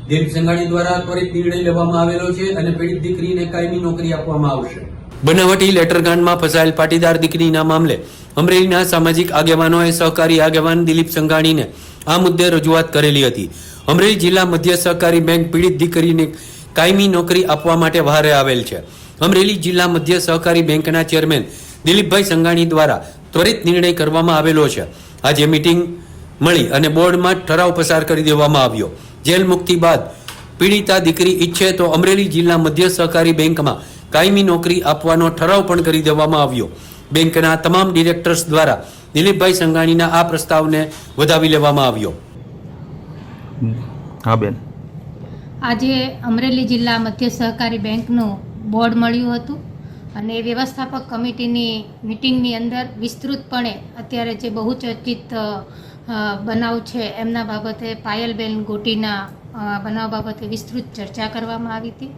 દિલીપ સંઘાણી દ્વારા ત્વરિત નિર્ણય લેવામાં આવેલો છે અને પીડિત દીકરીને કાયમી નોકરી આપવામાં આવશે। બનાવટી લેટરગાંઠમાં ફસાયેલ પાટીદાર દીકરીના મામલે અમરેલીના સામાજિક આગેવાનોએ સહકારી આગેવાન દિલીપ સંઘાણીને આ મુદ્દે રજૂઆત કરેલી હતી। અમરેલી જિલ્લા મધ્ય સહકારી બેંક પીડિત દીકરીને કાયમી નોકરી આપવા માટે વહારે આવેલ છે। અમરેલી જિલ્લા મધ્ય સહકારી બેંકના ચેરમેન દિલીપભાઈ સંઘાણી દ્વારા ત્વરિત નિર્ણય કરવામાં આવેલો છે। આજે મીટિંગ મળી અને બોર્ડમાં ઠરાવ પસાર કરી દેવામાં આવ્યો। જેલ મુક્તિ બાદ પીડિતા દીકરી ઈચ્છે તો અમરેલી જિલ્લા મધ્ય સહકારી બેંકમાં કાયમી નોકરી આપવાનો ઠરાવ પણ કરી દેવામાં આવ્યો। બેંકના તમામ ડિરેક્ટર્સ દ્વારા દિલીપભાઈ સંઘાણીના આ પ્રસ્તાવને વધાવી લેવામાં આવ્યો। હા બેન, આજે અમરેલી જિલ્લા મધ્ય સહકારી બેંકનું બોર્ડ મળ્યું હતું અને વ્યવસ્થાપક કમિટીની મિટિંગની અંદર વિસ્તૃતપણે અત્યારે જે બહુચર્ચિત બનાવ છે એમના બાબતે પાયલબેન ગોટીના બનાવ બાબતે વિસ્તૃત ચર્ચા કરવામાં આવી હતી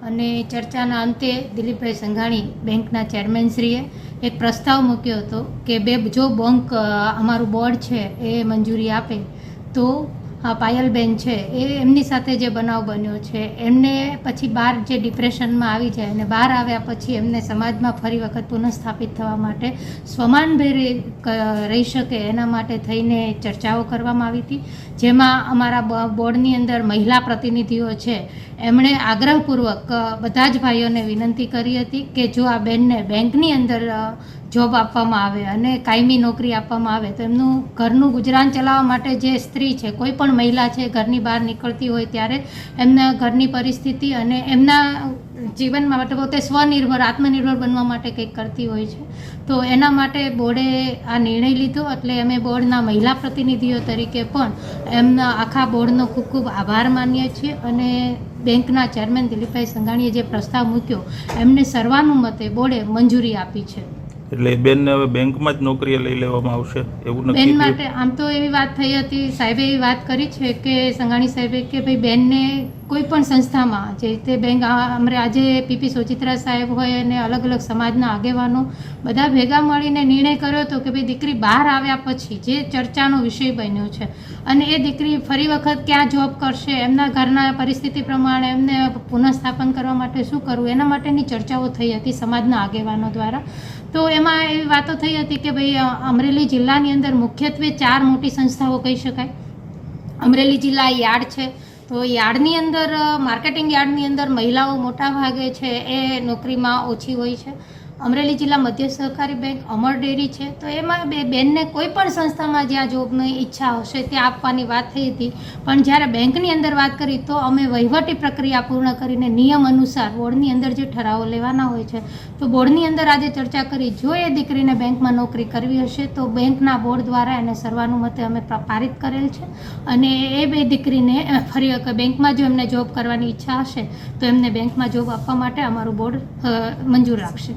અને ચર્ચાના અંતે દિલીપભાઈ સંઘાણી બેંકના ચેરમેનશ્રીએ એક પ્રસ્તાવ મૂક્યો હતો કે જો બેંક અમારું બોર્ડ છે એ મંજૂરી આપે તો પાયલબેન છે એ એમની સાથે જે બનાવ બન્યો છે એમને પછી બહાર જે ડિપ્રેશનમાં આવી જાય અને બહાર આવ્યા પછી એમને સમાજમાં ફરી વખત પુનઃસ્થાપિત થવા માટે સ્વમાનભેર રહી શકે એના માટે થઈને ચર્ચાઓ કરવામાં આવી હતી, જેમાં અમારા બોર્ડની અંદર મહિલા પ્રતિનિધિઓ છે એમણે આગ્રહપૂર્વક બધા જ ભાઈઓને વિનંતી કરી હતી કે જો આ બેનને બેંકની અંદર જોબ આપવામાં આવે અને કાયમી નોકરી આપવામાં આવે તો એમનું ઘરનું ગુજરાન ચલાવવા માટે જે સ્ત્રી છે, કોઈ પણ મહિલા છે ઘરની બહાર નીકળતી હોય ત્યારે એમના ઘરની પરિસ્થિતિ અને એમના જીવનમાં માટે પોતે સ્વનિર્ભર આત્મનિર્ભર બનવા માટે કંઈક કરતી હોય છે, તો એના માટે બોર્ડે આ નિર્ણય લીધો। એટલે અમે બોર્ડના મહિલા પ્રતિનિધિઓ તરીકે પણ એમના આખા બોર્ડનો ખૂબ ખૂબ આભાર માનીએ છીએ અને બેંકના ચેરમેન દિલીપભાઈ સંઘાણીએ જે પ્રસ્તાવ મૂક્યો એમને સર્વાનુમતે બોર્ડે મંજૂરી આપી છે। એટલે બેનને હવે બેંકમાં જ નોકરીએ લઈ લેવામાં આવશે એવું નક્કી બેન માટે આમ તો એવી વાત થઈ હતી, સાહેબે એવી વાત કરી છે કે સંઘાણી સાહેબે કે ભાઈ બેનને કોઈ પણ સંસ્થામાં જે રીતે બેંક આજે પીપી સોચિત્રા સાહેબ હોય અને અલગ અલગ સમાજના આગેવાનો બધા ભેગા મળીને નિર્ણય કર્યો હતો કે ભાઈ દીકરી બહાર આવ્યા પછી જે ચર્ચાનો વિષય બન્યો છે અને એ દીકરી ફરી વખત ક્યાં જોબ કરશે, એમના ઘરના પરિસ્થિતિ પ્રમાણે એમને પુનઃસ્થાપન કરવા માટે શું કરવું એના માટેની ચર્ચાઓ થઈ હતી સમાજના આગેવાનો દ્વારા। તો એમાં એવી વાતો થઈ હતી કે ભાઈ અમરેલી જિલ્લાની અંદર મુખ્યત્વે 4 મોટી સંસ્થાઓ કહી શકાય। અમરેલી જિલ્લા યાર્ડ છે, તો યાર્ડની અંદર માર્કેટિંગ યાર્ડની અંદર મહિલાઓ મોટા ભાગે છે એ નોકરીમાં ઓછી હોય છે। અમરેલી જિલ્લા મધ્ય સહકારી બેંક અમર ડેરી છે, તો એમાં બેનને કોઈ પણ સંસ્થામાં જ્યાં જોબની ઈચ્છા હશે ત્યાં આપવાની વાત થઈ હતી, પણ જ્યારે બેંકની અંદર વાત કરી તો અમે વહીવટી પ્રક્રિયા પૂર્ણ કરીને નિયમ અનુસાર બોર્ડની અંદર જે ઠરાવો લેવાના હોય છે તો બોર્ડની અંદર આજે ચર્ચા કરી જો એ દીકરીને બેંકમાં નોકરી કરવી હશે તો બેંકના બોર્ડ દ્વારા એને સર્વાનુમતે અમે પારિત કરેલ છે અને એ બે દીકરીને ફરી બેંકમાં જો એમને જોબ કરવાની ઈચ્છા હશે તો એમને બેંકમાં જોબ આપવા માટે અમારું બોર્ડ મંજૂર રાખશે।